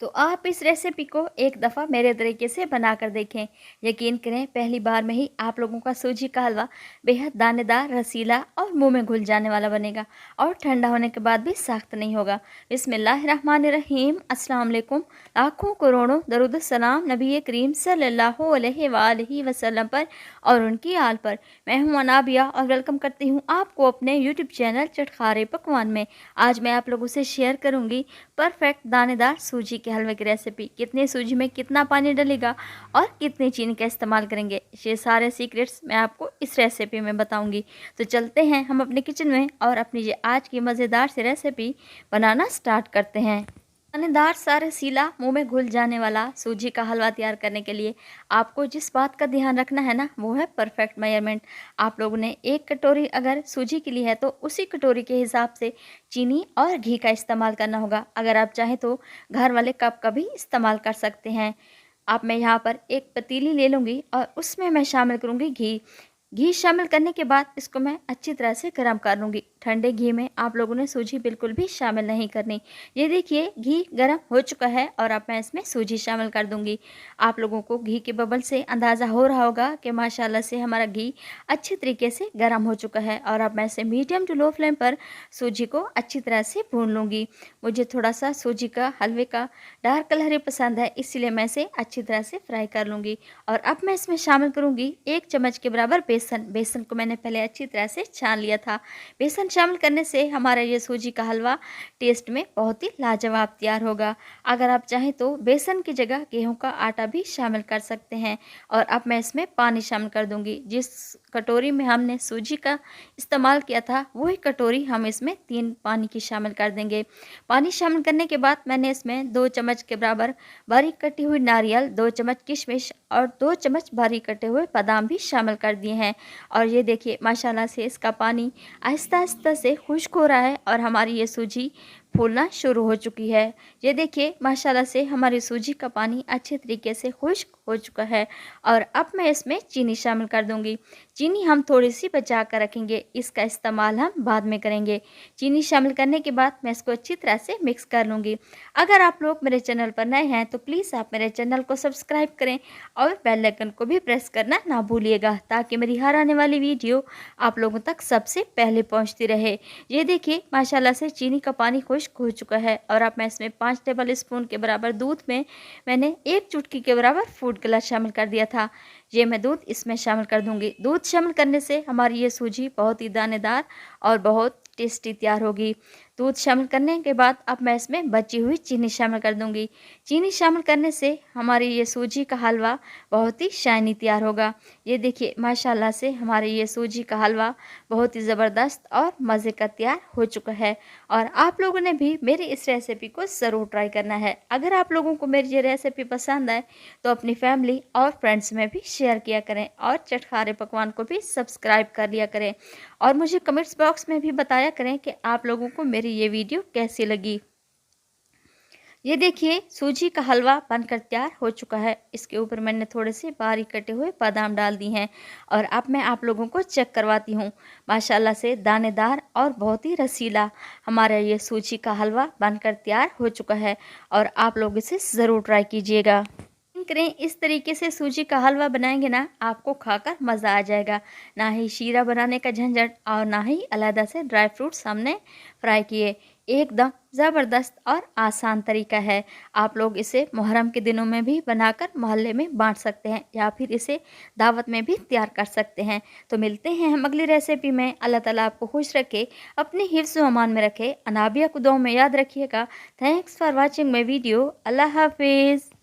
तो आप इस रेसिपी को एक दफ़ा मेरे तरीके से बनाकर देखें। यकीन करें, पहली बार में ही आप लोगों का सूजी का हलवा बेहद दानेदार, रसीला और मुंह में घुल जाने वाला बनेगा और ठंडा होने के बाद भी सख्त नहीं होगा। बिस्मिल्लाहिर्रहमानिर्रहीम। अस्सलाम वालेकुम। लाखों करोड़ों दरूद सलाम नबी करीम सल्लल्लाहु अलैहि वसल्लम पर और उनकी आल पर। मैं हूं अनाबिया और वेलकम करती हूं आपको अपने यूट्यूब चैनल चटखारे पकवान में। आज मैं आप लोगों से शेयर करूंगी परफेक्ट दानेदार सूजी के हलवे की रेसिपी। कितने सूजी में कितना पानी डलेगा और कितनी चीनी का इस्तेमाल करेंगे, ये सारे सीक्रेट्स मैं आपको इस रेसिपी में बताऊंगी। तो चलते हैं हम अपने किचन में और अपनी ये आज की मज़ेदार सी रेसिपी बनाना स्टार्ट करते हैं। दानेदार सा रसीला मुंह में घुल जाने वाला सूजी का हलवा तैयार करने के लिए आपको जिस बात का ध्यान रखना है ना, वो है परफेक्ट मेजरमेंट। आप लोगों ने एक कटोरी अगर सूजी के लिए है तो उसी कटोरी के हिसाब से चीनी और घी का इस्तेमाल करना होगा। अगर आप चाहें तो घर वाले कप का भी इस्तेमाल कर सकते हैं। अब मैं यहाँ पर एक पतीली ले लूँगी और उसमें मैं शामिल करूँगी घी। घी शामिल करने के बाद इसको मैं अच्छी तरह से गर्म कर लूँगी। ठंडे घी में आप लोगों ने सूजी बिल्कुल भी शामिल नहीं करनी। ये देखिए घी गर्म हो चुका है और अब मैं इसमें सूजी शामिल कर दूँगी। आप लोगों को घी के बबल से अंदाज़ा हो रहा होगा कि माशाल्लाह से हमारा घी अच्छी तरीके से गर्म हो चुका है। और अब मैं इसे मीडियम टू लो फ्लेम पर सूजी को अच्छी तरह से भून लूँगी। मुझे थोड़ा सा सूजी का हलवे का डार्क कलर ही पसंद है, इसीलिए मैं इसे अच्छी तरह से फ्राई कर लूँगी। और अब मैं इसमें शामिल करूँगी 1 चम्मच के बराबर बेसन को मैंने पहले अच्छी तरह से छान लिया था। बेसन शामिल करने से हमारा ये सूजी का हलवा टेस्ट में बहुत ही लाजवाब तैयार होगा। अगर आप चाहें तो बेसन की जगह गेहूं का आटा भी शामिल कर सकते हैं। और अब मैं इसमें पानी शामिल कर दूंगी। जिस कटोरी में हमने सूजी का इस्तेमाल किया था वही कटोरी हम इसमें 3 पानी की शामिल कर देंगे। पानी शामिल करने के बाद मैंने इसमें 2 चम्मच के बराबर बारीक कटी हुई नारियल, 2 चम्मच किशमिश और 2 चम्मच बारीक कटे हुए बादाम भी शामिल कर दिए हैं। और ये देखिए माशाल्लाह से इसका पानी आहिस्ता आहिस्ता से खुश्क हो रहा है और हमारी ये सूजी फूलना शुरू हो चुकी है। ये देखिए माशाल्लाह से हमारी सूजी का पानी अच्छे तरीके से खुश्क हो चुका है। और अब मैं इसमें चीनी शामिल कर दूंगी। चीनी हम थोड़ी सी बचा कर रखेंगे, इसका इस्तेमाल हम बाद में करेंगे। चीनी शामिल करने के बाद मैं इसको अच्छी तरह से मिक्स कर लूँगी। अगर आप लोग मेरे चैनल पर नए हैं तो प्लीज़ आप मेरे चैनल को सब्सक्राइब करें और बेल आइकन को भी प्रेस करना ना भूलिएगा, ताकि मेरी हर आने वाली वीडियो आप लोगों तक सबसे पहले पहुंचती रहे। ये देखिए माशाल्लाह से चीनी का पानी खुश्क हो चुका है। और अब मैं इसमें 5 टेबल स्पून के बराबर दूध में मैंने 1 चुटकी के बराबर फूड कलर शामिल कर दिया था। ये मैं दूध इसमें शामिल कर दूंगी। दूध शामिल करने से हमारी ये सूजी बहुत ही दानेदार और बहुत टेस्टी तैयार होगी। दूध शामिल करने के बाद अब मैं इसमें बची हुई चीनी शामिल कर दूंगी। चीनी शामिल करने से हमारी ये सूजी का हलवा बहुत ही शाइनी तैयार होगा। ये देखिए माशाल्लाह से हमारे ये सूजी का हलवा बहुत ही ज़बरदस्त और मज़े का तैयार हो चुका है। और आप लोगों ने भी मेरी इस रेसिपी को ज़रूर ट्राई करना है। अगर आप लोगों को मेरी ये रेसिपी पसंद आए तो अपनी फैमिली और फ्रेंड्स में भी शेयर किया करें और चटखारे पकवान को भी सब्सक्राइब कर लिया करें। और मुझे कमेंट्स बॉक्स में भी बताया करें कि आप लोगों को मेरी ये वीडियो कैसी लगी। ये देखिए सूजी का हलवा बनकर तैयार हो चुका है। इसके ऊपर मैंने थोड़े से बारीक कटे हुए बादाम डाल दिए हैं। और अब मैं आप लोगों को चेक करवाती हूँ। माशाल्लाह से दानेदार और बहुत ही रसीला हमारा ये सूजी का हलवा बनकर तैयार हो चुका है। और आप लोग इसे ज़रूर ट्राई कीजिएगा। करें इस तरीके से सूजी का हलवा बनाएंगे ना, आपको खाकर मज़ा आ जाएगा। ना ही शीरा बनाने का झंझट और ना ही अलग से ड्राई फ्रूट्स हमने फ्राई किए। एकदम ज़बरदस्त और आसान तरीका है। आप लोग इसे मुहर्रम के दिनों में भी बनाकर मोहल्ले में बांट सकते हैं या फिर इसे दावत में भी तैयार कर सकते हैं। तो मिलते हैं हम अगली रेसिपी में। अल्लाह ताला आपको खुश रखे, अपने हिफ्ज़ व अमान में रखे। अनाबिया को दुआ में याद रखिएगा। Thanks for watching my video. Allah हाफिज़।